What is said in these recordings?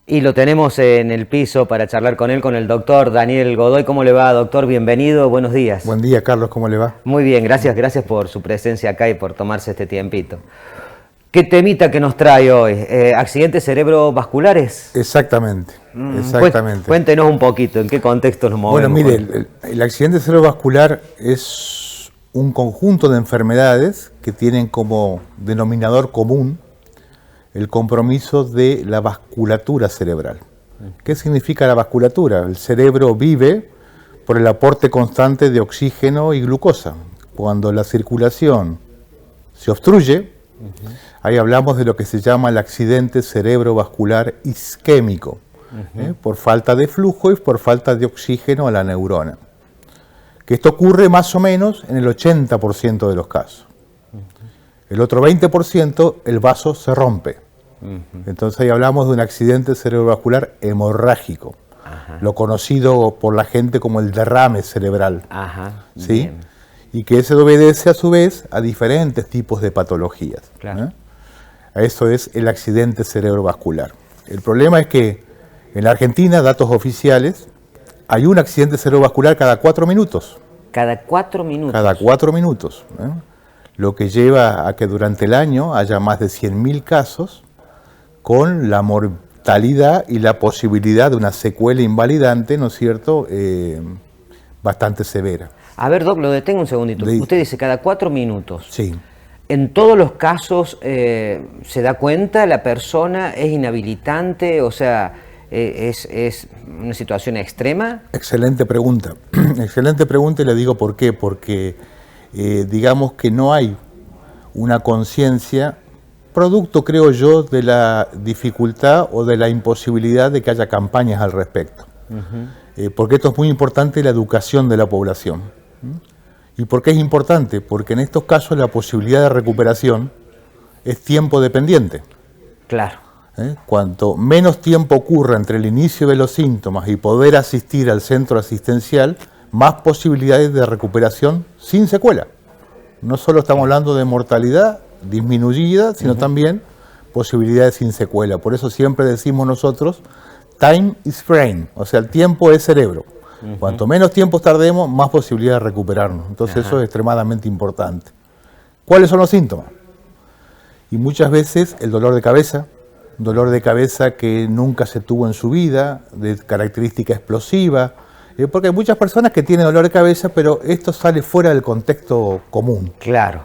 Y lo tenemos en el piso para charlar con él, con el doctor Daniel Godoy. ¿Cómo le va, doctor? Bienvenido, buenos días. Buen día, Carlos, ¿cómo le va? Muy bien, gracias por su presencia acá y por tomarse este tiempito. ¿Qué temita que nos trae hoy? ¿Accidentes cerebrovasculares? Exactamente, exactamente. Cuéntenos un poquito, ¿en qué contexto nos movemos? Bueno, mire, el accidente cerebrovascular es un conjunto de enfermedades que tienen como denominador común el compromiso de la vasculatura cerebral. ¿Qué significa la vasculatura? El cerebro vive por el aporte constante de oxígeno y glucosa. Cuando la circulación se obstruye, ahí hablamos de lo que se llama el accidente cerebrovascular isquémico, por falta de flujo y por falta de oxígeno a la neurona. Que esto ocurre más o menos en el 80% de los casos. El otro 20% el vaso se rompe. Entonces ahí hablamos de un accidente cerebrovascular hemorrágico, lo conocido por la gente como el derrame cerebral. ¿Sí? Y que eso obedece a su vez a diferentes tipos de patologías. Claro. Eso es el accidente cerebrovascular. El problema es que en la Argentina, datos oficiales, hay un accidente cerebrovascular cada 4 minutos. ¿Cada 4 minutos? Cada 4 minutos. Lo que lleva a que durante el año haya más de 100.000 casos con la mortalidad y la posibilidad de una secuela invalidante, ¿no es cierto?, bastante severa. A ver, Doc, lo detengo un segundito. Usted dice cada 4 minutos. Sí. ¿En todos los casos se da cuenta la persona es inhabilitante? O sea, ¿es una situación extrema? Excelente pregunta. Excelente pregunta y le digo por qué. Porque digamos que no hay una conciencia, producto, creo yo, de la dificultad o de la imposibilidad de que haya campañas al respecto. Porque esto es muy importante, la educación de la población. ¿Y por qué es importante? Porque en estos casos la posibilidad de recuperación es tiempo dependiente. Claro. Cuanto menos tiempo ocurra entre el inicio de los síntomas y poder asistir al centro asistencial, más posibilidades de recuperación sin secuela. No solo estamos hablando de mortalidad disminuida, sino también posibilidades sin secuela. Por eso siempre decimos nosotros, time is brain, o sea, el tiempo es cerebro. Cuanto menos tiempo tardemos, más posibilidad de recuperarnos. Entonces eso es extremadamente importante. ¿Cuáles son los síntomas? Y muchas veces el dolor de cabeza que nunca se tuvo en su vida, de característica explosiva, porque hay muchas personas que tienen dolor de cabeza, pero esto sale fuera del contexto común. Claro.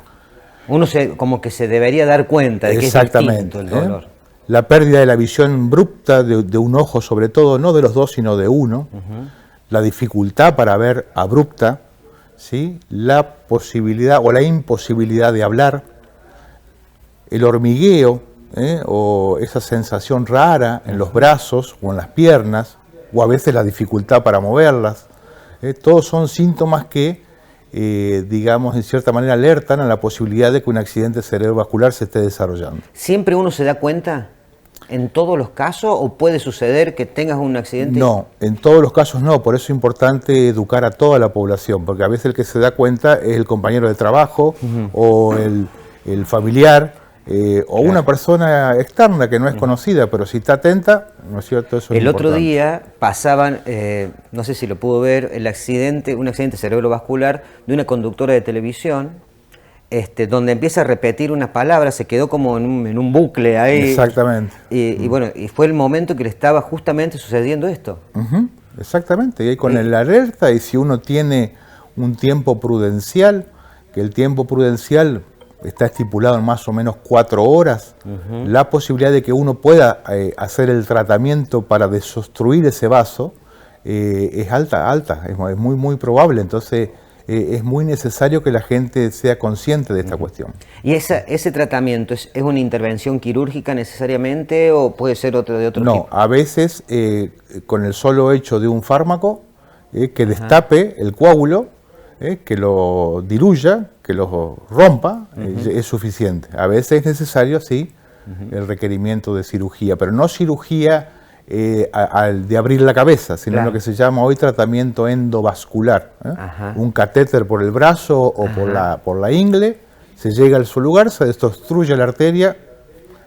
Uno como que se debería dar cuenta de que es distinto el dolor. La pérdida de la visión abrupta de un ojo sobre todo, no de los dos, sino de uno. La dificultad para ver abrupta, ¿sí? La posibilidad o la imposibilidad de hablar, el hormigueo, o esa sensación rara en los brazos o en las piernas, o a veces la dificultad para moverlas. Todos son síntomas que, digamos, en cierta manera alertan a la posibilidad de que un accidente cerebrovascular se esté desarrollando. ¿Siempre uno se da cuenta? ¿En todos los casos o puede suceder que tengas un accidente? No, en todos los casos no, por eso es importante educar a toda la población, porque a veces el que se da cuenta es el compañero de trabajo o el familiar o una persona externa que no es conocida, pero si está atenta, ¿no es cierto? Eso es el otro importante. día pasaban, no sé si lo pudo ver, un accidente cerebrovascular de una conductora de televisión, donde empieza a repetir unas palabras, se quedó como en un bucle ahí. Exactamente. Y bueno, y fue el momento que le estaba justamente sucediendo esto. Exactamente, y ahí con el alerta, y si uno tiene un tiempo prudencial, que el tiempo prudencial está estipulado en más o menos 4 horas, la posibilidad de que uno pueda hacer el tratamiento para desobstruir ese vaso es alta, es muy, muy probable. Entonces es muy necesario que la gente sea consciente de esta cuestión. ¿Y ese tratamiento es una intervención quirúrgica necesariamente o puede ser de otro tipo? No, a veces con el solo hecho de un fármaco que destape el coágulo, que lo diluya, que lo rompa, es suficiente. A veces es necesario, sí, el requerimiento de cirugía, pero no cirugía de abrir la cabeza, sino lo que se llama hoy tratamiento endovascular. Un catéter por el brazo o por la ingle, se llega a su lugar, se desobstruye la arteria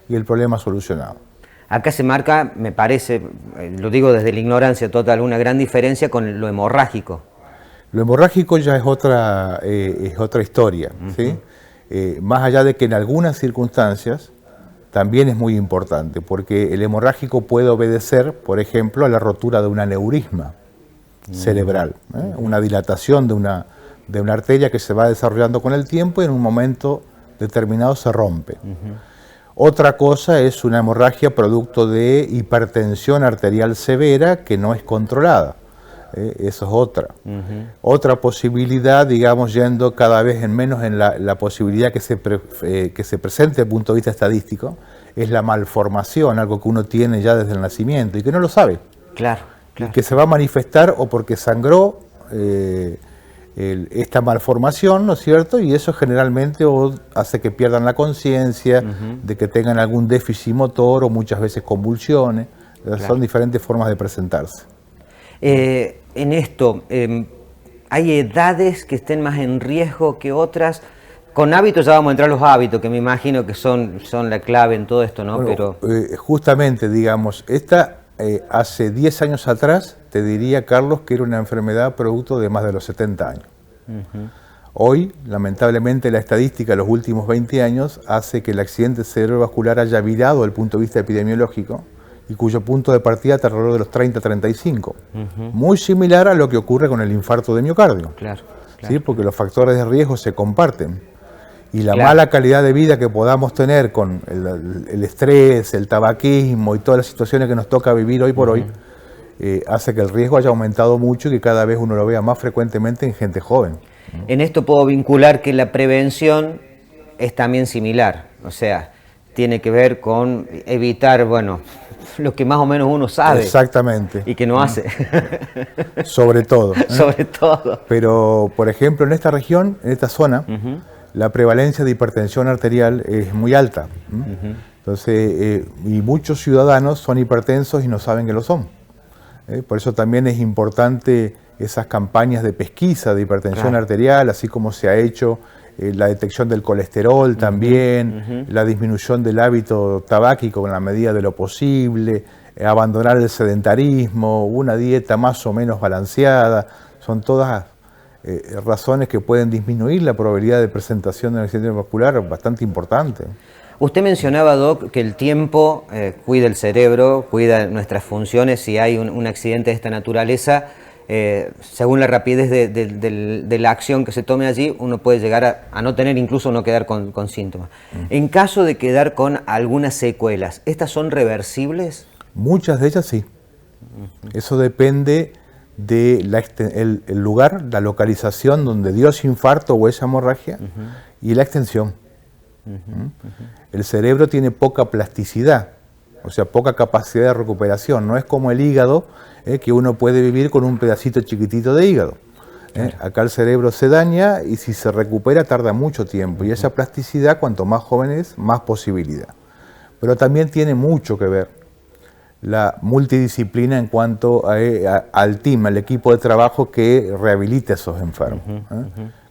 y el problema solucionado. Acá se marca, me parece, lo digo desde la ignorancia total, una gran diferencia con lo hemorrágico. Lo hemorrágico ya es otra historia, ¿sí? Más allá de que en algunas circunstancias también es muy importante, porque el hemorrágico puede obedecer, por ejemplo, a la rotura de un aneurisma cerebral, una dilatación de una arteria que se va desarrollando con el tiempo y en un momento determinado se rompe. Otra cosa es una hemorragia producto de hipertensión arterial severa que no es controlada. Eso es otra. Otra posibilidad, digamos, yendo cada vez en menos en la posibilidad que se presente desde el punto de vista estadístico, es la malformación, algo que uno tiene ya desde el nacimiento y que no lo sabe. Claro, claro. Y que se va a manifestar o porque sangró esta malformación, ¿no es cierto? Y eso generalmente hace que pierdan la conciencia, de que tengan algún déficit motor o muchas veces convulsiones. Claro. Son diferentes formas de presentarse. En esto, ¿hay edades que estén más en riesgo que otras? Con hábitos ya vamos a entrar a los hábitos, que me imagino que son la clave en todo esto, ¿no? Bueno, justamente, digamos, hace 10 años atrás, te diría, Carlos, que era una enfermedad producto de más de los 70 años. Hoy, lamentablemente, la estadística de los últimos 20 años hace que el accidente cerebrovascular haya virado desde el punto de vista epidemiológico y cuyo punto de partida está alrededor de los 30-35. Muy similar a lo que ocurre con el infarto de miocardio. Claro, claro. ¿Sí? Porque los factores de riesgo se comparten. Y la mala calidad de vida que podamos tener con el estrés, el tabaquismo y todas las situaciones que nos toca vivir hoy por hoy, hace que el riesgo haya aumentado mucho y que cada vez uno lo vea más frecuentemente en gente joven. En esto puedo vincular que la prevención es también similar, o sea, tiene que ver con evitar, bueno, lo que más o menos uno sabe. Exactamente. Y que no hace. Sobre todo. Sobre todo. Pero, por ejemplo, en esta región, en esta zona, la prevalencia de hipertensión arterial es muy alta. Entonces, y muchos ciudadanos son hipertensos y no saben que lo son. Por eso también es importante esas campañas de pesquisa de hipertensión arterial, así como se ha hecho la detección del colesterol también, la disminución del hábito tabáquico en la medida de lo posible, abandonar el sedentarismo, una dieta más o menos balanceada, son todas razones que pueden disminuir la probabilidad de presentación de un accidente vascular bastante importante. Usted mencionaba, Doc, que el tiempo cuida el cerebro, cuida nuestras funciones. Si hay un accidente de esta naturaleza, según la rapidez de la acción que se tome allí, uno puede llegar a no tener, incluso no quedar con síntomas. En caso de quedar con algunas secuelas, ¿estas son reversibles? Muchas de ellas sí. Eso depende del lugar, la localización donde dio ese infarto o esa hemorragia y la extensión. El cerebro tiene poca plasticidad, o sea, poca capacidad de recuperación. No es como el hígado, que uno puede vivir con un pedacito chiquitito de hígado. Acá el cerebro se daña y si se recupera tarda mucho tiempo. Y esa plasticidad, cuanto más joven es, más posibilidad. Pero también tiene mucho que ver la multidisciplina en cuanto al team, al equipo de trabajo que rehabilita a esos enfermos.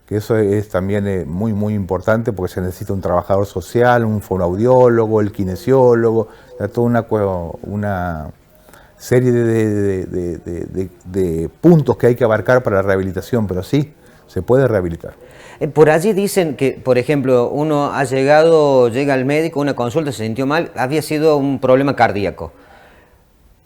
Que eso es también muy, muy importante porque se necesita un trabajador social, un fonoaudiólogo, el kinesiólogo, toda una serie de puntos que hay que abarcar para la rehabilitación, pero sí, se puede rehabilitar. Por allí dicen que, por ejemplo, uno llega al médico, una consulta, se sintió mal, había sido un problema cardíaco.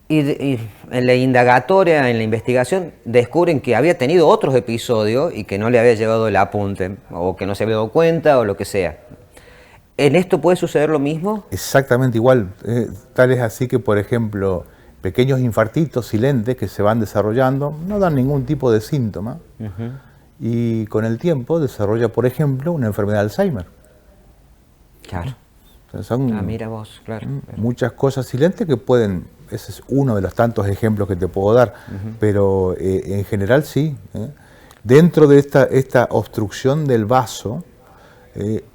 Y en la indagatoria, en la investigación, descubren que había tenido otros episodios y que no le había llevado el apunte, o que no se había dado cuenta, o lo que sea. ¿En esto puede suceder lo mismo? Exactamente igual. Tal es así que, por ejemplo, pequeños infartitos silentes que se van desarrollando no dan ningún tipo de síntoma y con el tiempo desarrolla, por ejemplo, una enfermedad de Alzheimer. Claro. Son mira vos, claro. Muchas cosas silentes que pueden, ese es uno de los tantos ejemplos que te puedo dar, pero en general sí. Dentro de esta obstrucción del vaso,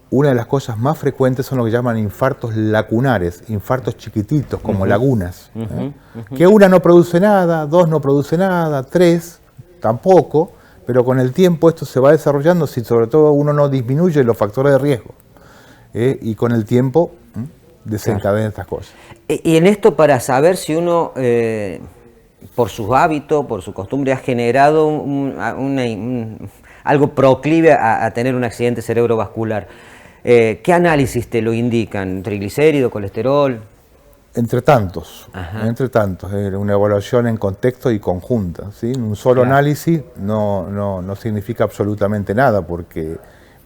una de las cosas más frecuentes son lo que llaman infartos lacunares, infartos chiquititos como lagunas, que una no produce nada, dos no produce nada, tres tampoco, pero con el tiempo esto se va desarrollando si sobre todo uno no disminuye los factores de riesgo. Y con el tiempo desencadena estas cosas. Y en esto, para saber si uno, por sus hábitos, por su costumbre, ha generado algo proclive a tener un accidente cerebrovascular, ¿qué análisis te lo indican? ¿Triglicérido, colesterol? Entre tantos, Ajá. una evaluación en contexto y conjunta, ¿sí? Un solo Claro. análisis no significa absolutamente nada, porque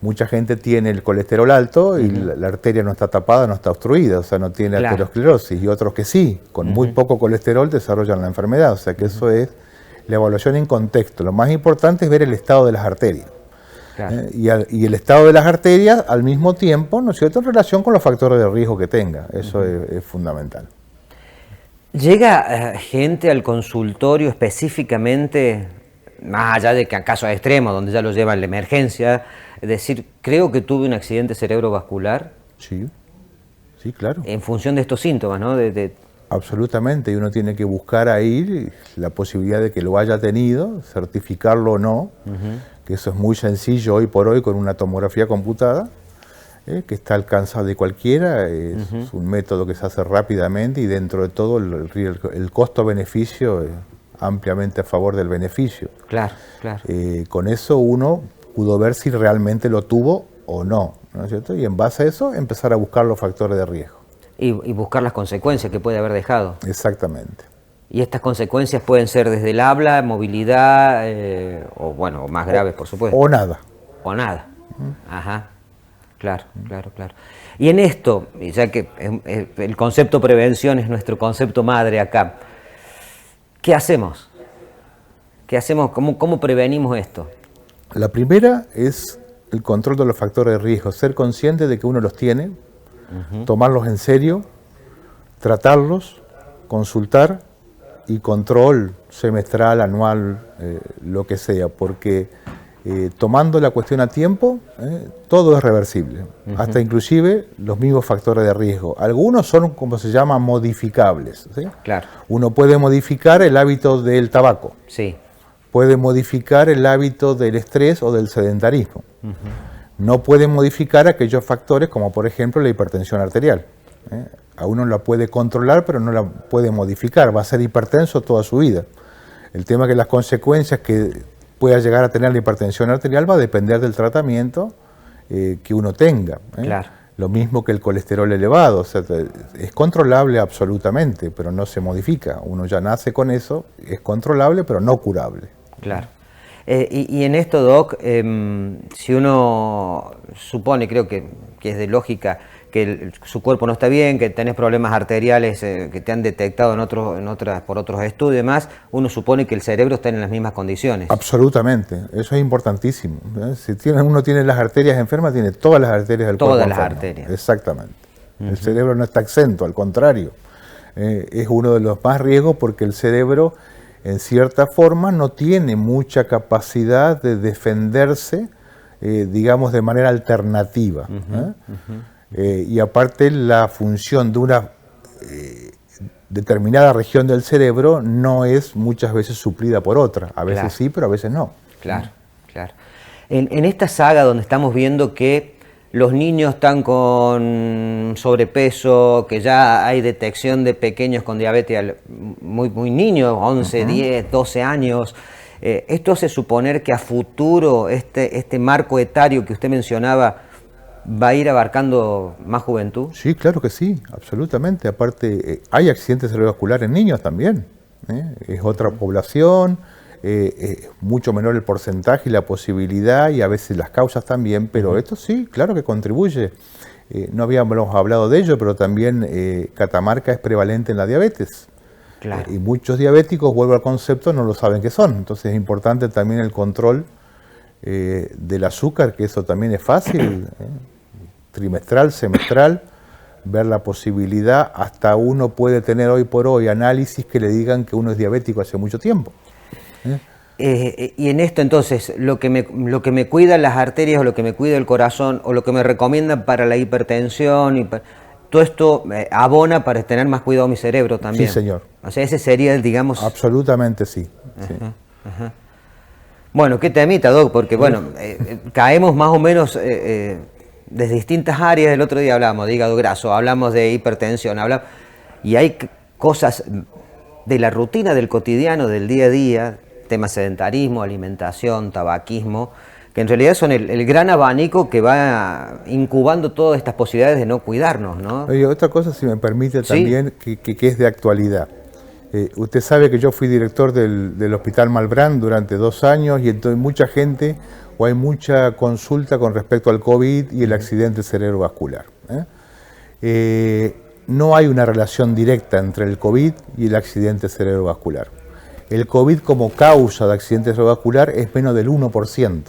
mucha gente tiene el colesterol alto y la arteria no está tapada, no está obstruida, o sea, no tiene Claro. aterosclerosis, y otros que sí, con muy poco colesterol desarrollan la enfermedad, o sea que eso es la evaluación en contexto. Lo más importante es ver el estado de las arterias. Claro. Y el estado de las arterias al mismo tiempo, ¿no es cierto?, en relación con los factores de riesgo que tenga. Eso es fundamental. ¿Llega gente al consultorio específicamente, más allá de que a casos extremos, donde ya lo llevan a la emergencia, es decir, creo que tuve un accidente cerebrovascular? Sí, sí, claro. En función de estos síntomas, ¿no? Absolutamente, y uno tiene que buscar ahí la posibilidad de que lo haya tenido, certificarlo o no, que eso es muy sencillo hoy por hoy con una tomografía computada, que está al alcance de cualquiera, es un método que se hace rápidamente y dentro de todo el costo-beneficio es ampliamente a favor del beneficio. Claro, claro. Con eso uno pudo ver si realmente lo tuvo o no, ¿no es cierto? Y en base a eso empezar a buscar los factores de riesgo. Y buscar las consecuencias que puede haber dejado. Exactamente. Y estas consecuencias pueden ser desde el habla, movilidad, o bueno, más graves, por supuesto. O nada. O nada. Ajá. Claro, claro, claro. Y en esto, ya que el concepto prevención es nuestro concepto madre acá, ¿qué hacemos? ¿Qué hacemos? ¿Cómo prevenimos esto? La primera es el control de los factores de riesgo, ser consciente de que uno los tiene, tomarlos en serio, tratarlos, consultar y control semestral, anual, lo que sea, porque tomando la cuestión a tiempo, todo es reversible, hasta inclusive los mismos factores de riesgo. Algunos son, como se llama, modificables, ¿sí? Claro. Uno puede modificar el hábito del tabaco, Sí. puede modificar el hábito del estrés o del sedentarismo. No puede modificar aquellos factores como por ejemplo la hipertensión arterial. A uno la puede controlar pero no la puede modificar, va a ser hipertenso toda su vida. El tema es que las consecuencias que pueda llegar a tener la hipertensión arterial va a depender del tratamiento que uno tenga. Claro. Lo mismo que el colesterol elevado, o sea, es controlable absolutamente, pero no se modifica. Uno ya nace con eso, es controlable pero no curable. Claro. Y en esto, Doc, si uno supone, creo que es de lógica, que su cuerpo no está bien, que tenés problemas arteriales que te han detectado por otros estudios y demás, uno supone que el cerebro está en las mismas condiciones. Absolutamente, eso es importantísimo. Si uno tiene las arterias enfermas, tiene todas las arterias del cuerpo enfermas. Todas las arterias. Exactamente. El cerebro no está exento, al contrario. Es uno de los más riesgos porque el cerebro, en cierta forma, no tiene mucha capacidad de defenderse, digamos, de manera alternativa. Y aparte, la función de una determinada región del cerebro no es muchas veces suplida por otra. A veces sí, pero a veces no. Claro, claro. En esta saga donde estamos viendo que los niños están con sobrepeso, que ya hay detección de pequeños con diabetes muy niños, 11, 10, 12 años. ¿Esto hace suponer que a futuro este marco etario que usted mencionaba va a ir abarcando más juventud? Sí, claro que sí, absolutamente. Aparte, hay accidentes cerebrovasculares en niños también. Es otra población, es mucho menor el porcentaje y la posibilidad y a veces las causas también, pero esto sí, claro que contribuye. No habíamos hablado de ello, pero también Catamarca es prevalente en la diabetes. Claro. Y muchos diabéticos, vuelvo al concepto, no lo saben qué son. Entonces es importante también el control del azúcar, que eso también es fácil, trimestral, semestral, ver la posibilidad, hasta uno puede tener hoy por hoy análisis que le digan que uno es diabético hace mucho tiempo. Y en esto entonces, lo que me cuida las arterias o lo que me cuida el corazón o lo que me recomiendan para la hipertensión, todo esto abona para tener más cuidado mi cerebro también. Sí, señor. O sea, ese sería el, digamos... Absolutamente sí. Sí. Bueno, qué temita, Doc, porque bueno, caemos más o menos desde distintas áreas. El otro día hablamos de hígado graso, hablamos de hipertensión, y hay cosas de la rutina del cotidiano, del día a día, temas sedentarismo, alimentación, tabaquismo, que en realidad son el gran abanico que va incubando todas estas posibilidades de no cuidarnos, ¿no? Oye, otra cosa, si me permite también, ¿Sí? que es de actualidad. Usted sabe que yo fui director del Hospital Malbrán durante 2 años y entonces mucha gente, o hay mucha consulta con respecto al COVID y el accidente cerebrovascular. No hay una relación directa entre el COVID y el accidente cerebrovascular. El COVID como causa de accidente cerebrovascular es menos del 1%.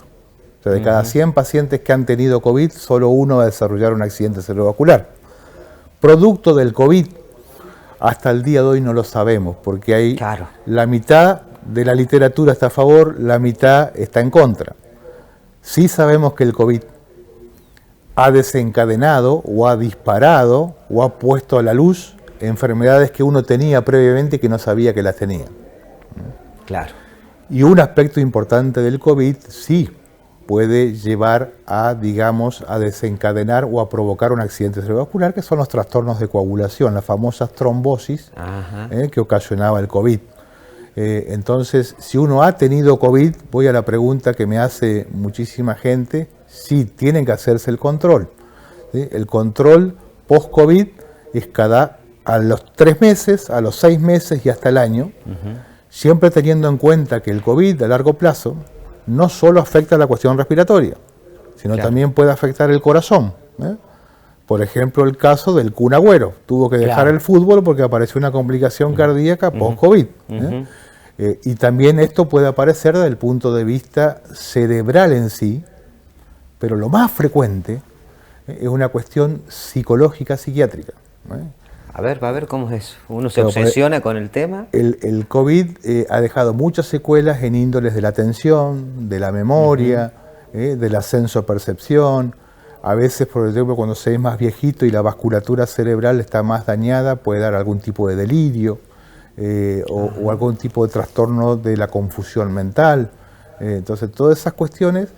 O sea, de cada 100 pacientes que han tenido COVID, solo uno va a desarrollar un accidente cerebrovascular. Producto del COVID, hasta el día de hoy no lo sabemos, porque hay la mitad de la literatura está a favor, la mitad está en contra. Sí sabemos que el COVID ha desencadenado o ha disparado o ha puesto a la luz enfermedades que uno tenía previamente y que no sabía que las tenía. Claro. Y un aspecto importante del COVID sí puede llevar a, digamos, a desencadenar o a provocar un accidente cerebrovascular, que son los trastornos de coagulación, las famosas trombosis que ocasionaba el COVID. Entonces, si uno ha tenido COVID, voy a la pregunta que me hace muchísima gente, sí tienen que hacerse el control. ¿Sí? El control post-COVID es a los 3 meses, a los 6 meses y hasta el año, siempre teniendo en cuenta que el COVID a largo plazo no solo afecta la cuestión respiratoria, sino también puede afectar el corazón. Por ejemplo, el caso del Kun Agüero, tuvo que dejar el fútbol porque apareció una complicación cardíaca post-COVID. Y también esto puede aparecer desde el punto de vista cerebral en sí, pero lo más frecuente es una cuestión psicológica, psiquiátrica. A ver cómo es eso. Uno se obsesiona con el tema. El COVID ha dejado muchas secuelas en índoles de la atención, de la memoria, del ascenso percepción. A veces, por ejemplo, cuando se es más viejito y la vasculatura cerebral está más dañada, puede dar algún tipo de delirio o algún tipo de trastorno de la confusión mental. Entonces, todas esas cuestiones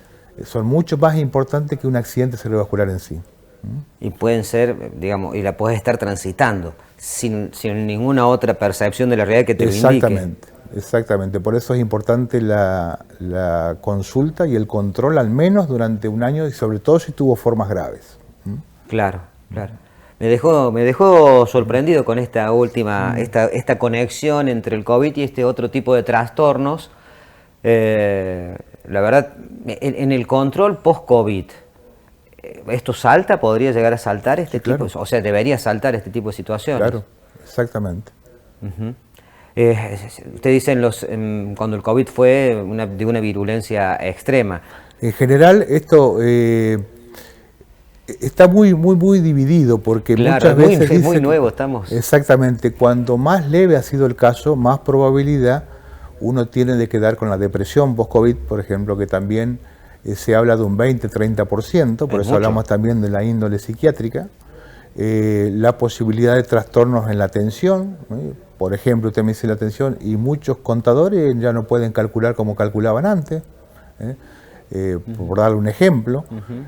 son mucho más importantes que un accidente cerebrovascular en sí. Y pueden ser, digamos, y la puedes estar transitando sin ninguna otra percepción de la realidad que te lo indique. Exactamente. Por eso es importante la consulta y el control al menos durante un año y sobre todo si tuvo formas graves. Claro. Me dejó sorprendido con esta última, esta conexión entre el COVID y este otro tipo de trastornos. La verdad, en el control post-COVID, ¿esto salta? ¿Podría llegar a saltar este tipo? O sea, ¿debería saltar este tipo de situaciones? Claro, exactamente. Usted dice cuando el COVID fue de una virulencia extrema. En general, esto está muy dividido porque muchas veces es muy nuevo, estamos. Exactamente, cuanto más leve ha sido el caso, más probabilidad uno tiene de quedar con la depresión post-COVID, por ejemplo, que también se habla de un 20-30%, por eso hablamos también de la índole psiquiátrica, la posibilidad de trastornos en la atención, por ejemplo, usted me dice la atención, y muchos contadores ya no pueden calcular como calculaban antes, por darle un ejemplo,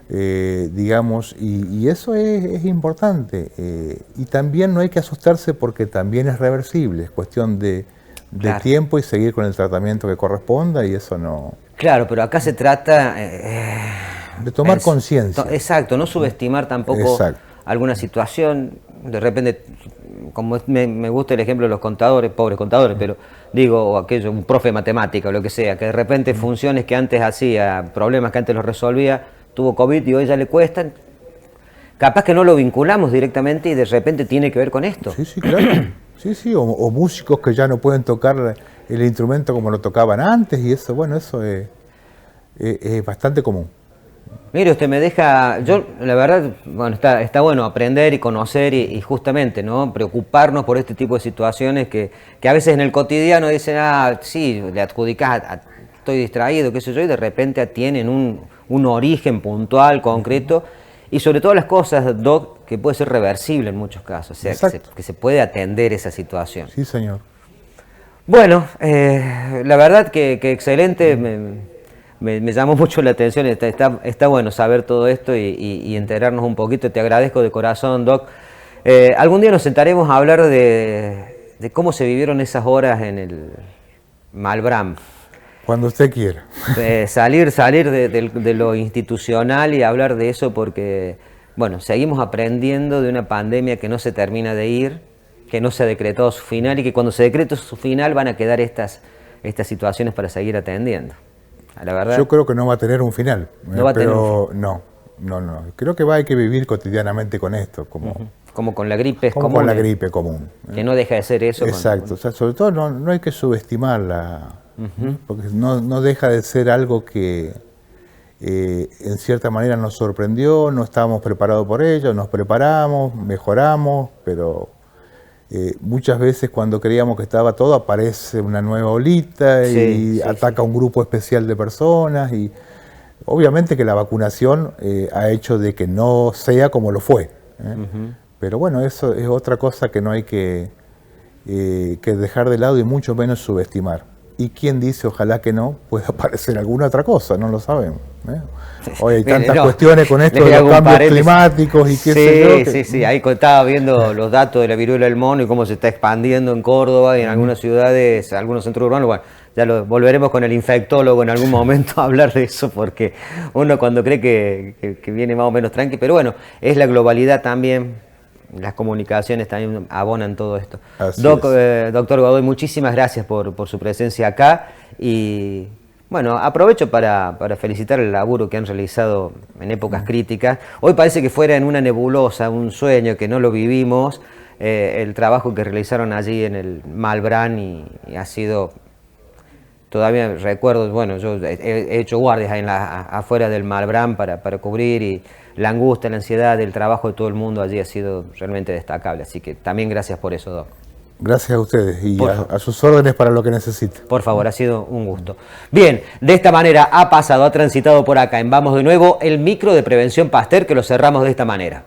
digamos, y eso es importante. Y también no hay que asustarse porque también es reversible, es cuestión de tiempo y seguir con el tratamiento que corresponda y eso no... Claro, pero acá se trata... de tomar conciencia. Exacto, no subestimar tampoco alguna situación. De repente, como me gusta el ejemplo de los contadores, pobres contadores, pero digo, aquello, un profe de matemática o lo que sea, que de repente funciones que antes hacía, problemas que antes los resolvía, tuvo COVID y hoy ya le cuestan. Capaz que no lo vinculamos directamente y de repente tiene que ver con esto. Sí, claro. Sí, o músicos que ya no pueden tocar el instrumento como lo tocaban antes y eso, bueno, eso es bastante común. Mire, usted me deja, yo la verdad, bueno, está bueno aprender y conocer y justamente, ¿no? Preocuparnos por este tipo de situaciones que a veces en el cotidiano dicen, sí, le adjudicás, estoy distraído, qué sé yo, y de repente tienen un origen puntual, concreto, y sobre todo las cosas, Doc, que puede ser reversible en muchos casos, o sea, que se puede atender esa situación. Sí, señor. Bueno, la verdad que excelente. me llamó mucho la atención, está bueno saber todo esto y enterarnos un poquito. Te agradezco de corazón, Doc. Algún día nos sentaremos a hablar de cómo se vivieron esas horas en el Malbrán. Cuando usted quiera. Salir de lo institucional y hablar de eso porque, bueno, seguimos aprendiendo de una pandemia que no se termina de ir, que no se ha decretado su final y que cuando se decrete su final van a quedar estas situaciones para seguir atendiendo. La verdad, yo creo que no va a tener un final. No va a tener un final. No. Creo que hay que vivir cotidianamente con esto. Como con la gripe común. Con la gripe común. Que no deja de ser eso. Exacto. O sea, sobre todo no hay que subestimarla. Porque no deja de ser algo que en cierta manera nos sorprendió, no estábamos preparados por ello, nos preparamos, mejoramos, pero muchas veces cuando creíamos que estaba todo aparece una nueva olita y ataca a un grupo especial de personas y obviamente que la vacunación ha hecho de que no sea como lo fue. Pero bueno, eso es otra cosa que no hay que dejar de lado y mucho menos subestimar. Y quién dice, ojalá que no, pueda aparecer alguna otra cosa, no lo sabemos. Hoy hay tantas cuestiones con esto de los cambios climáticos y qué sé yo. Sí, ahí estaba viendo los datos de la viruela del mono y cómo se está expandiendo en Córdoba y en algunas ciudades, algunos centros urbanos. Bueno, ya volveremos con el infectólogo en algún momento a hablar de eso, porque uno cuando cree que viene más o menos tranqui, pero bueno, es la globalidad también. Las comunicaciones también abonan todo esto. Doctor Godoy, muchísimas gracias por su presencia acá y bueno, aprovecho para felicitar el laburo que han realizado en épocas críticas. Hoy parece que fuera en una nebulosa, un sueño que no lo vivimos, el trabajo que realizaron allí en el Malbrán y ha sido, todavía recuerdo, bueno, yo he hecho guardias afuera del Malbrán para cubrir y la angustia, la ansiedad, el trabajo de todo el mundo allí ha sido realmente destacable. Así que también gracias por eso, Doc. Gracias a ustedes y a sus órdenes para lo que necesiten. Por favor, ha sido un gusto. Bien, de esta manera ha transitado por acá en Vamos de Nuevo el micro de Prevención Pasteur, que lo cerramos de esta manera.